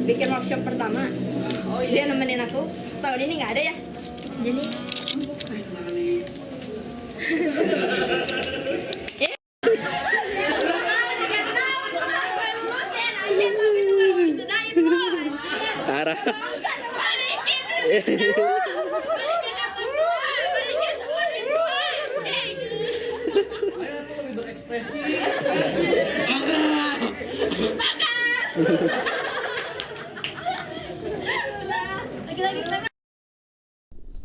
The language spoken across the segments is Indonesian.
bikin workshop pertama. Dia nemenin aku. Tahun ini nggak ada ya. Jadi Parah.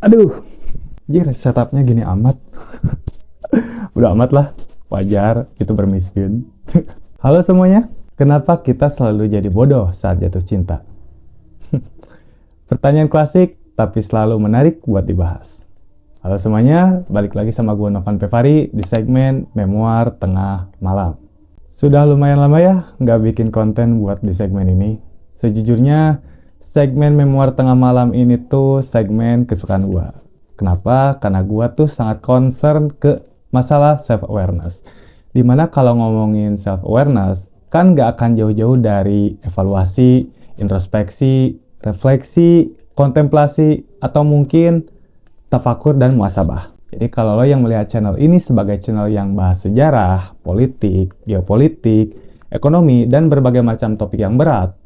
Aduh, jir setupnya gini amat. Udah amat lah, wajar, itu bermiskin. Halo semuanya, kenapa kita selalu jadi bodoh saat jatuh cinta? Pertanyaan klasik, tapi selalu menarik buat dibahas. Halo semuanya, balik lagi sama gue Novan Pevari di segmen Memoir Tengah Malam. Sudah lumayan lama ya nggak bikin konten buat di segmen ini. Sejujurnya, segmen Memoir Tengah Malam ini tuh segmen kesukaan gue. Kenapa? Karena gue tuh sangat concern ke masalah self-awareness. Dimana kalau ngomongin self-awareness, kan nggak akan jauh-jauh dari evaluasi, introspeksi, refleksi, kontemplasi, atau mungkin tafakur dan muhasabah. Jadi kalau lo yang melihat channel ini sebagai channel yang bahas sejarah, politik, geopolitik, ekonomi, dan berbagai macam topik yang berat,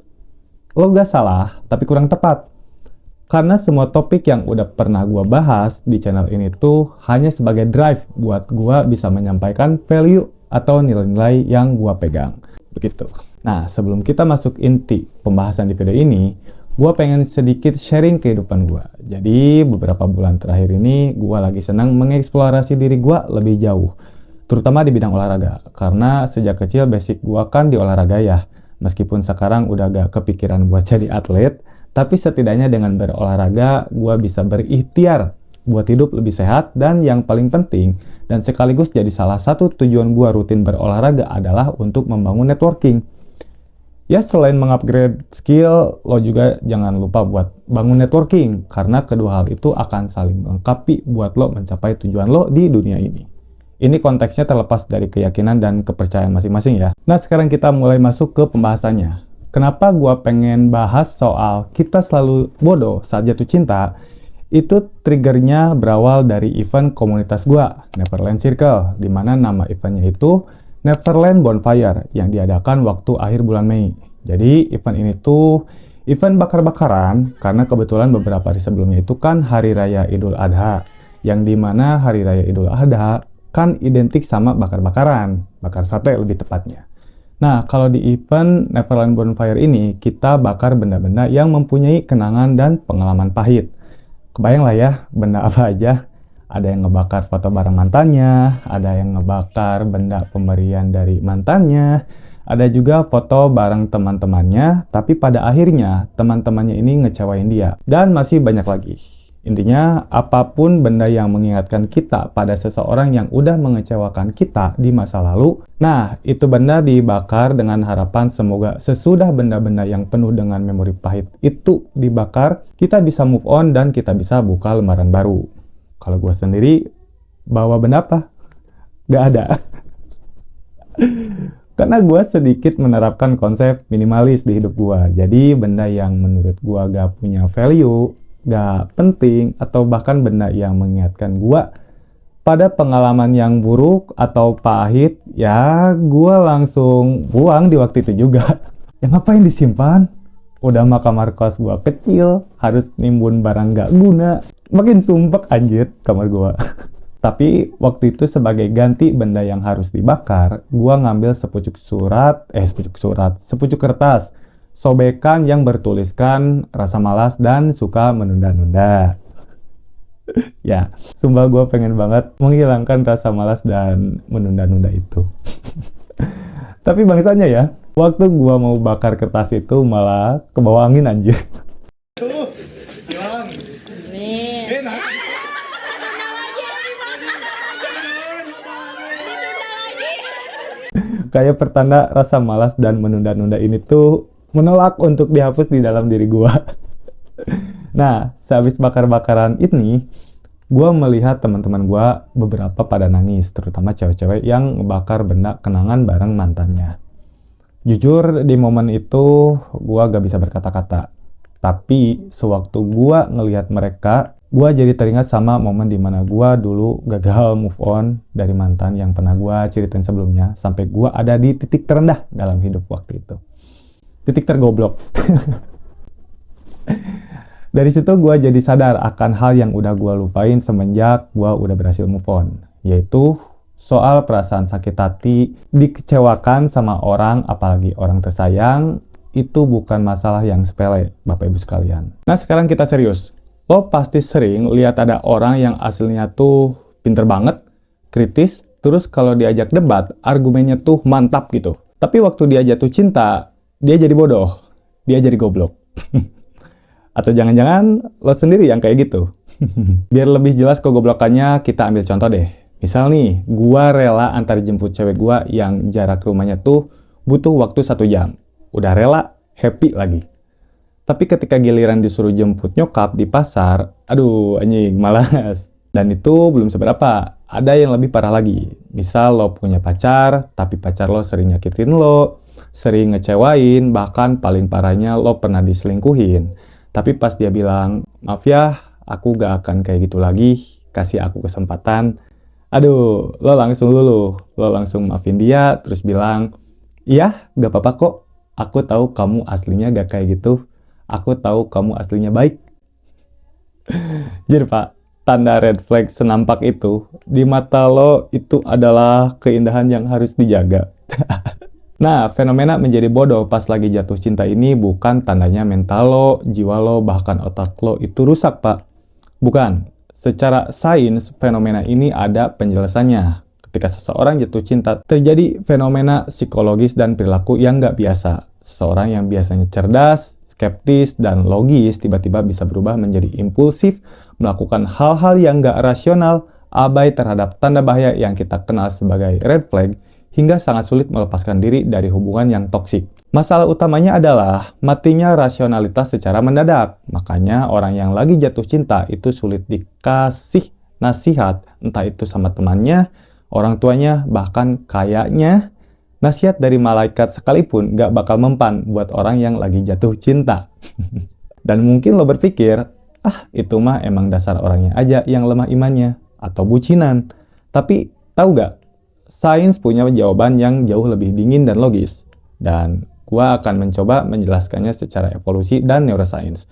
lo gak salah, tapi kurang tepat. Karena semua topik yang udah pernah gue bahas di channel ini tuh hanya sebagai drive buat gue bisa menyampaikan value atau nilai-nilai yang gue pegang. Begitu. Nah, sebelum kita masuk inti pembahasan di video ini, gue pengen sedikit sharing kehidupan gue. Jadi, beberapa bulan terakhir ini, gue lagi senang mengeksplorasi diri gue lebih jauh. Terutama di bidang olahraga. Karena sejak kecil basic gue kan di olahraga ya. Meskipun sekarang udah gak kepikiran buat jadi atlet, tapi setidaknya dengan berolahraga, gue bisa berikhtiar buat hidup lebih sehat. Dan yang paling penting, dan sekaligus jadi salah satu tujuan gue rutin berolahraga adalah untuk membangun networking. Ya, selain mengupgrade skill, lo juga jangan lupa buat bangun networking, karena kedua hal itu akan saling melengkapi buat lo mencapai tujuan lo di dunia ini. Ini konteksnya terlepas dari keyakinan dan kepercayaan masing-masing ya. Nah, sekarang kita mulai masuk ke pembahasannya. Kenapa gua pengen bahas soal kita selalu bodoh saat jatuh cinta? Itu triggernya berawal dari event komunitas gua, Neverland Circle, di mana nama eventnya itu Neverland Bonfire yang diadakan waktu akhir bulan Mei. Jadi event ini tuh event bakar-bakaran karena kebetulan beberapa hari sebelumnya itu kan Hari Raya Idul Adha. Yang dimana Hari Raya Idul Adha kan identik sama bakar-bakaran, bakar sate lebih tepatnya. Nah, kalau di event Neverland Bonfire ini kita bakar benda-benda yang mempunyai kenangan dan pengalaman pahit. Kebayang lah ya benda apa aja. Ada yang ngebakar foto bareng mantannya, ada yang ngebakar benda pemberian dari mantannya, ada juga foto bareng teman-temannya, tapi pada akhirnya teman-temannya ini ngecewain dia. Dan masih banyak lagi. Intinya, apapun benda yang mengingatkan kita pada seseorang yang udah mengecewakan kita di masa lalu, nah, itu benda dibakar dengan harapan semoga sesudah benda-benda yang penuh dengan memori pahit itu dibakar, kita bisa move on dan kita bisa buka lembaran baru. Kalau gue sendiri, bawa benda apa? Gak ada. Karena gue sedikit menerapkan konsep minimalis di hidup gue. Jadi benda yang menurut gue gak punya value, gak penting, atau bahkan benda yang mengingatkan gue pada pengalaman yang buruk atau pahit, ya gue langsung buang di waktu itu juga. Ya ngapain disimpan? Udah mah kamar kos gue kecil, harus nimbun barang gak guna. Makin sumpek anjir kamar gua. Tapi waktu itu sebagai ganti benda yang harus dibakar, gua ngambil sepucuk kertas sobekan yang bertuliskan rasa malas dan suka menunda-nunda. Ya, sumpah gua pengen banget menghilangkan rasa malas dan menunda-nunda itu. Tapi bangsanya ya, waktu gua mau bakar kertas itu malah kebawa angin anjir. Kayak pertanda rasa malas dan menunda-nunda ini tuh menolak untuk dihapus di dalam diri gua. Nah, sehabis bakar-bakaran ini, gua melihat teman-teman gua beberapa pada nangis, terutama cewek-cewek yang ngebakar benda kenangan bareng mantannya. Jujur di momen itu gua gak bisa berkata-kata. Tapi sewaktu gua ngelihat mereka, gua jadi teringat sama momen dimana gua dulu gagal move on dari mantan yang pernah gua ceritain sebelumnya, sampai gua ada di titik terendah dalam hidup waktu itu. Titik tergoblok. Dari situ gua jadi sadar akan hal yang udah gua lupain semenjak gua udah berhasil move on, yaitu soal perasaan sakit hati, dikecewakan sama orang, apalagi orang tersayang, itu bukan masalah yang sepele, Bapak Ibu sekalian. Nah, sekarang kita serius. Lo pasti sering lihat ada orang yang aslinya tuh pinter banget, kritis, terus kalau diajak debat, argumennya tuh mantap gitu. Tapi waktu dia jatuh cinta, dia jadi bodoh, dia jadi goblok. Atau jangan-jangan lo sendiri yang kayak gitu. Biar lebih jelas kegoblokannya, kita ambil contoh deh. Misal nih, gua rela antar jemput cewek gua yang jarak rumahnya tuh butuh waktu 1 jam. Udah rela, happy lagi. Tapi ketika giliran disuruh jemput nyokap di pasar, aduh anjing, malas. Dan itu belum seberapa, ada yang lebih parah lagi. Misal lo punya pacar, tapi pacar lo sering nyakitin lo, sering ngecewain, bahkan paling parahnya lo pernah diselingkuhin. Tapi pas dia bilang, maaf ya, aku gak akan kayak gitu lagi, kasih aku kesempatan. Aduh, lo langsung luluh. Lo langsung maafin dia, terus bilang, iya, gak apa-apa kok. Aku tahu kamu aslinya gak kayak gitu. Aku tahu kamu aslinya baik. Jadi Pak, tanda red flag senampak itu, di mata lo itu adalah keindahan yang harus dijaga. Nah, fenomena menjadi bodoh pas lagi jatuh cinta ini bukan tandanya mental lo, jiwa lo, bahkan otak lo itu rusak, Pak. Bukan. Secara sains, fenomena ini ada penjelasannya. Ketika seseorang jatuh cinta, terjadi fenomena psikologis dan perilaku yang nggak biasa. Seseorang yang biasanya cerdas, skeptis, dan logis tiba-tiba bisa berubah menjadi impulsif, melakukan hal-hal yang nggak rasional, abai terhadap tanda bahaya yang kita kenal sebagai red flag, hingga sangat sulit melepaskan diri dari hubungan yang toksik. Masalah utamanya adalah matinya rasionalitas secara mendadak. Makanya orang yang lagi jatuh cinta itu sulit dikasih nasihat, entah itu sama temannya, orang tuanya, bahkan kayaknya nasihat dari malaikat sekalipun gak bakal mempan buat orang yang lagi jatuh cinta. Dan mungkin lo berpikir, itu mah emang dasar orangnya aja yang lemah imannya, atau bucinan. Tapi tahu gak? Sains punya jawaban yang jauh lebih dingin dan logis. Dan gua akan mencoba menjelaskannya secara evolusi dan neuroscience.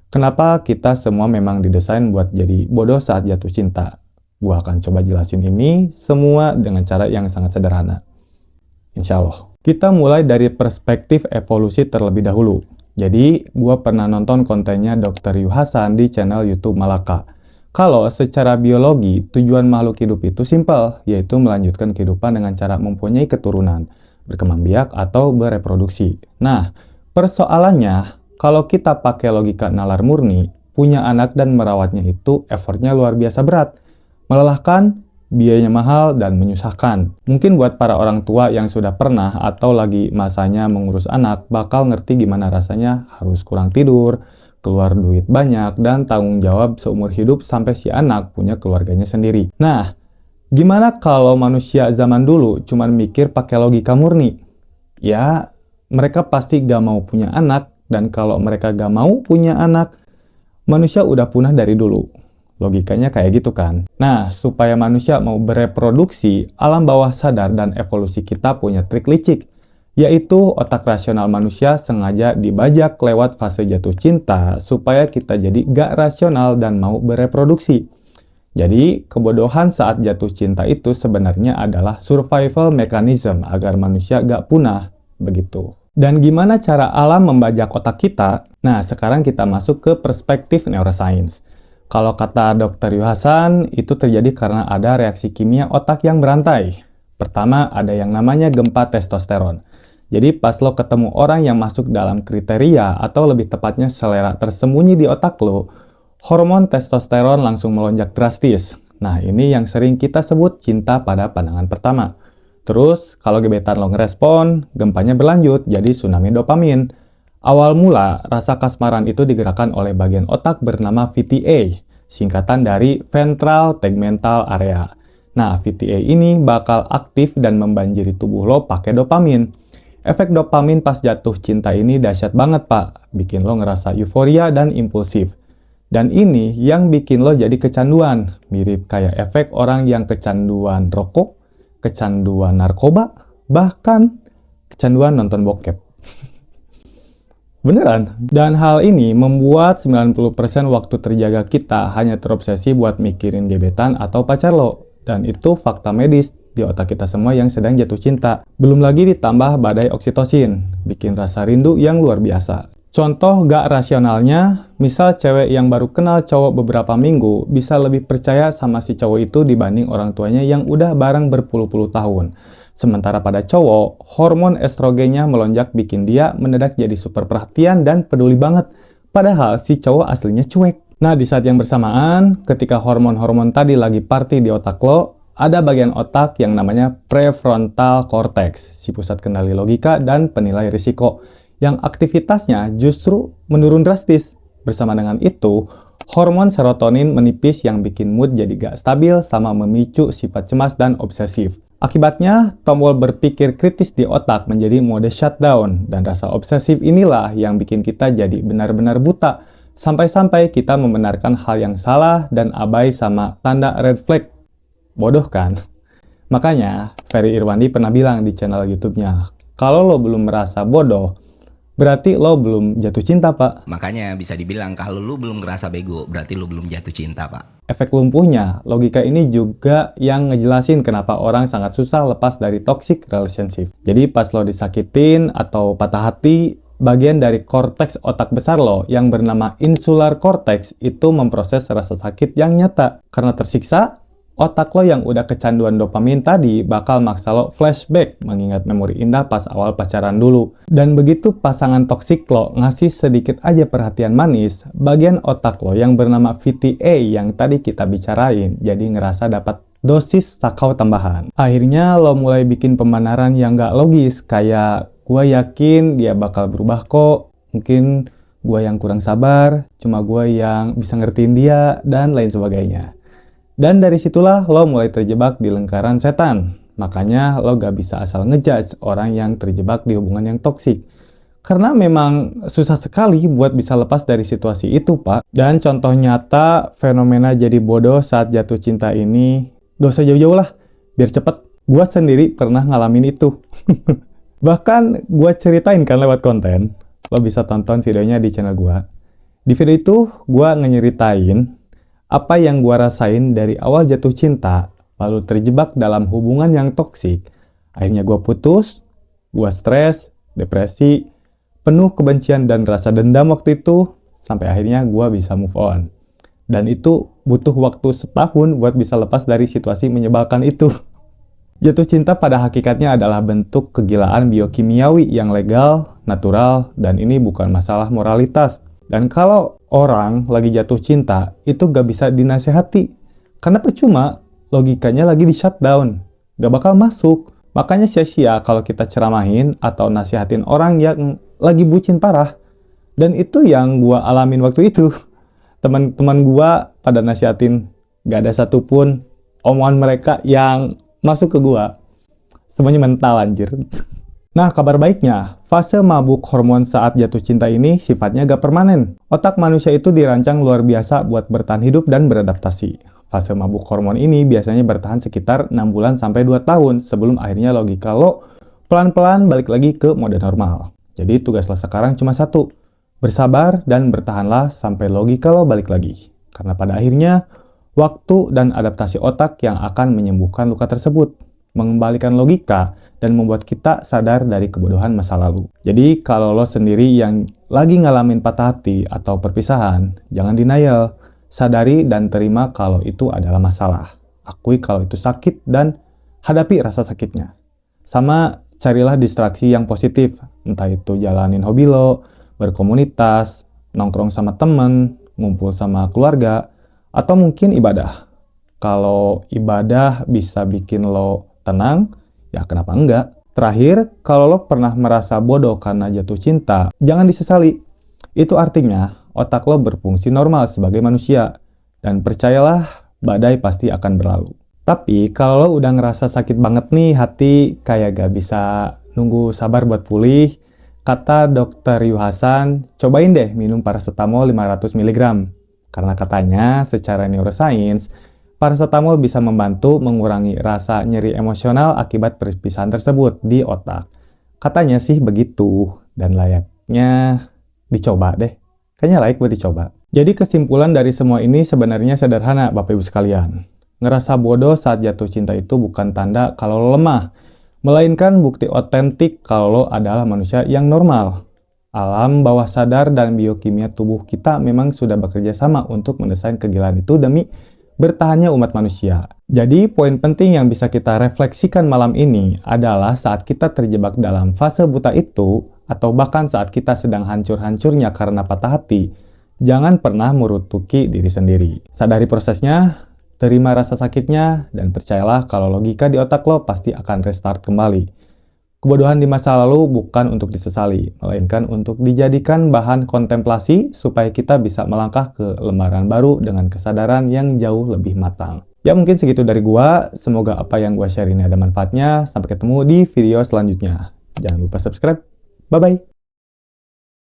Kenapa kita semua memang didesain buat jadi bodoh saat jatuh cinta? Gua akan coba jelasin ini semua dengan cara yang sangat sederhana. Insya Allah. Kita mulai dari perspektif evolusi terlebih dahulu. Jadi, gua pernah nonton kontennya Dr. Yu Hasan di channel YouTube Malaka. Kalau secara biologi, tujuan makhluk hidup itu simpel, yaitu melanjutkan kehidupan dengan cara mempunyai keturunan, berkembang biak, atau bereproduksi. Nah, persoalannya, kalau kita pakai logika nalar murni, punya anak dan merawatnya itu effortnya luar biasa berat, melelahkan, biayanya mahal, dan menyusahkan. Mungkin buat para orang tua yang sudah pernah atau lagi masanya mengurus anak, bakal ngerti gimana rasanya harus kurang tidur, keluar duit banyak, dan tanggung jawab seumur hidup sampai si anak punya keluarganya sendiri. Nah, gimana kalau manusia zaman dulu cuman mikir pakai logika murni? Ya, mereka pasti gak mau punya anak, dan kalau mereka gak mau punya anak, manusia udah punah dari dulu. Logikanya kayak gitu kan. Nah, supaya manusia mau bereproduksi, alam bawah sadar dan evolusi kita punya trik licik, yaitu otak rasional manusia sengaja dibajak lewat fase jatuh cinta supaya kita jadi gak rasional dan mau bereproduksi. Jadi, kebodohan saat jatuh cinta itu sebenarnya adalah survival mechanism agar manusia gak punah, begitu. Dan gimana cara alam membajak otak kita? Nah, sekarang kita masuk ke perspektif neuroscience. Kalau kata Dr. Yu Hasan, itu terjadi karena ada reaksi kimia otak yang berantai. Pertama, ada yang namanya gempa testosteron. Jadi pas lo ketemu orang yang masuk dalam kriteria atau lebih tepatnya selera tersembunyi di otak lo, hormon testosteron langsung melonjak drastis. Nah, ini yang sering kita sebut cinta pada pandangan pertama. Terus, kalau gebetan lo ngerespon, gempanya berlanjut jadi tsunami dopamin. Awal mula, rasa kasmaran itu digerakkan oleh bagian otak bernama VTA, singkatan dari Ventral Tegmental Area. Nah, VTA ini bakal aktif dan membanjiri tubuh lo pakai dopamin. Efek dopamin pas jatuh cinta ini dahsyat banget, Pak. Bikin lo ngerasa euforia dan impulsif. Dan ini yang bikin lo jadi kecanduan. Mirip kayak efek orang yang kecanduan rokok, kecanduan narkoba, bahkan kecanduan nonton bokep. Beneran. Dan hal ini membuat 90% waktu terjaga kita hanya terobsesi buat mikirin gebetan atau pacar lo. Dan itu fakta medis di otak kita semua yang sedang jatuh cinta. Belum lagi ditambah badai oksitosin, bikin rasa rindu yang luar biasa. Contoh gak rasionalnya, misal cewek yang baru kenal cowok beberapa minggu bisa lebih percaya sama si cowok itu dibanding orang tuanya yang udah bareng berpuluh-puluh tahun. Sementara pada cowok, hormon estrogennya melonjak bikin dia mendadak jadi super perhatian dan peduli banget. Padahal si cowok aslinya cuek. Nah, di saat yang bersamaan, ketika hormon-hormon tadi lagi party di otak lo, ada bagian otak yang namanya prefrontal cortex, si pusat kendali logika dan penilai risiko, yang aktivitasnya justru menurun drastis. Bersama dengan itu, hormon serotonin menipis yang bikin mood jadi gak stabil sama memicu sifat cemas dan obsesif. Akibatnya, tombol berpikir kritis di otak menjadi mode shutdown, dan rasa obsesif inilah yang bikin kita jadi benar-benar buta, sampai-sampai kita membenarkan hal yang salah dan abai sama tanda red flag. Bodoh kan? Makanya, Ferry Irwandi pernah bilang di channel YouTube-nya, kalau lo belum merasa bodoh, berarti lo belum jatuh cinta, Pak. Makanya bisa dibilang kalau lu belum ngerasa bego, berarti lu belum jatuh cinta, Pak. Efek lumpuhnya, logika ini juga yang ngejelasin kenapa orang sangat susah lepas dari toxic relationship. Jadi pas lo disakitin atau patah hati, bagian dari korteks otak besar lo yang bernama insular cortex itu memproses rasa sakit yang nyata. Karena tersiksa, otak lo yang udah kecanduan dopamin tadi bakal maksa lo flashback mengingat memori indah pas awal pacaran dulu. Dan begitu pasangan toksik lo ngasih sedikit aja perhatian manis, bagian otak lo yang bernama VTA yang tadi kita bicarain jadi ngerasa dapat dosis sakau tambahan. Akhirnya lo mulai bikin pembenaran yang gak logis, kayak gua yakin dia bakal berubah kok, mungkin gua yang kurang sabar, cuma gua yang bisa ngertiin dia, dan lain sebagainya. Dan dari situlah lo mulai terjebak di lingkaran setan. Makanya lo gak bisa asal ngejudge orang yang terjebak di hubungan yang toksik. Karena memang susah sekali buat bisa lepas dari situasi itu, Pak. Dan contoh nyata fenomena jadi bodoh saat jatuh cinta ini, gak usah jauh-jauh lah, biar cepet. Gue sendiri pernah ngalamin itu. Bahkan gue ceritain kan lewat konten. Lo bisa tonton videonya di channel gue. Di video itu gue nyeritain apa yang gue rasain dari awal jatuh cinta, lalu terjebak dalam hubungan yang toksik. Akhirnya gue putus, gue stres, depresi, penuh kebencian dan rasa dendam waktu itu, sampai akhirnya gue bisa move on. Dan itu butuh waktu setahun buat bisa lepas dari situasi menyebalkan itu. Jatuh cinta pada hakikatnya adalah bentuk kegilaan biokimiawi yang legal, natural, dan ini bukan masalah moralitas. Dan kalau orang lagi jatuh cinta, itu gak bisa dinasehati. Karena percuma, logikanya lagi di shutdown. Gak bakal masuk. Makanya sia-sia kalau kita ceramahin atau nasihatin orang yang lagi bucin parah. Dan itu yang gua alamin waktu itu. Teman-teman gua pada nasihatin, gak ada satupun omongan mereka yang masuk ke gua. Semuanya mental anjir. Nah, kabar baiknya, fase mabuk hormon saat jatuh cinta ini sifatnya gak permanen. Otak manusia itu dirancang luar biasa buat bertahan hidup dan beradaptasi. Fase mabuk hormon ini biasanya bertahan sekitar 6 bulan sampai 2 tahun sebelum akhirnya logika lo pelan-pelan balik lagi ke mode normal. Jadi tugas lo sekarang cuma satu, bersabar dan bertahanlah sampai logika lo balik lagi. Karena pada akhirnya, waktu dan adaptasi otak yang akan menyembuhkan luka tersebut, mengembalikan logika, dan membuat kita sadar dari kebodohan masa lalu. Jadi, kalau lo sendiri yang lagi ngalamin patah hati atau perpisahan, jangan denial. Sadari dan terima kalau itu adalah masalah. Akui kalau itu sakit dan hadapi rasa sakitnya. Sama, carilah distraksi yang positif. Entah itu jalanin hobi lo, berkomunitas, nongkrong sama temen, ngumpul sama keluarga, atau mungkin ibadah. Kalau ibadah bisa bikin lo tenang, ya kenapa enggak? Terakhir, kalau lo pernah merasa bodoh karena jatuh cinta, jangan disesali. Itu artinya otak lo berfungsi normal sebagai manusia. Dan percayalah, badai pasti akan berlalu. Tapi kalau lo udah ngerasa sakit banget nih hati, kayak gak bisa nunggu sabar buat pulih, kata dokter Yu Hasan, cobain deh minum paracetamol 500 mg. Karena katanya secara neuroscience, paracetamol bisa membantu mengurangi rasa nyeri emosional akibat perpisahan tersebut di otak. Katanya sih begitu, dan layaknya dicoba deh. Kayaknya layak buat dicoba. Jadi kesimpulan dari semua ini sebenarnya sederhana Bapak Ibu sekalian. Ngerasa bodoh saat jatuh cinta itu bukan tanda kalau lo lemah, melainkan bukti otentik kalau lo adalah manusia yang normal. Alam bawah sadar dan biokimia tubuh kita memang sudah bekerja sama untuk mendesain kegilaan itu demi bertahannya umat manusia. Jadi poin penting yang bisa kita refleksikan malam ini adalah saat kita terjebak dalam fase buta itu, atau bahkan saat kita sedang hancur-hancurnya karena patah hati, jangan pernah merutuki diri sendiri. Sadari prosesnya, terima rasa sakitnya, dan percayalah kalau logika di otak lo pasti akan restart kembali. Kebodohan di masa lalu bukan untuk disesali, melainkan untuk dijadikan bahan kontemplasi supaya kita bisa melangkah ke lembaran baru dengan kesadaran yang jauh lebih matang. Ya mungkin segitu dari gua, semoga apa yang gua share ini ada manfaatnya. Sampai ketemu di video selanjutnya. Jangan lupa subscribe. Bye-bye.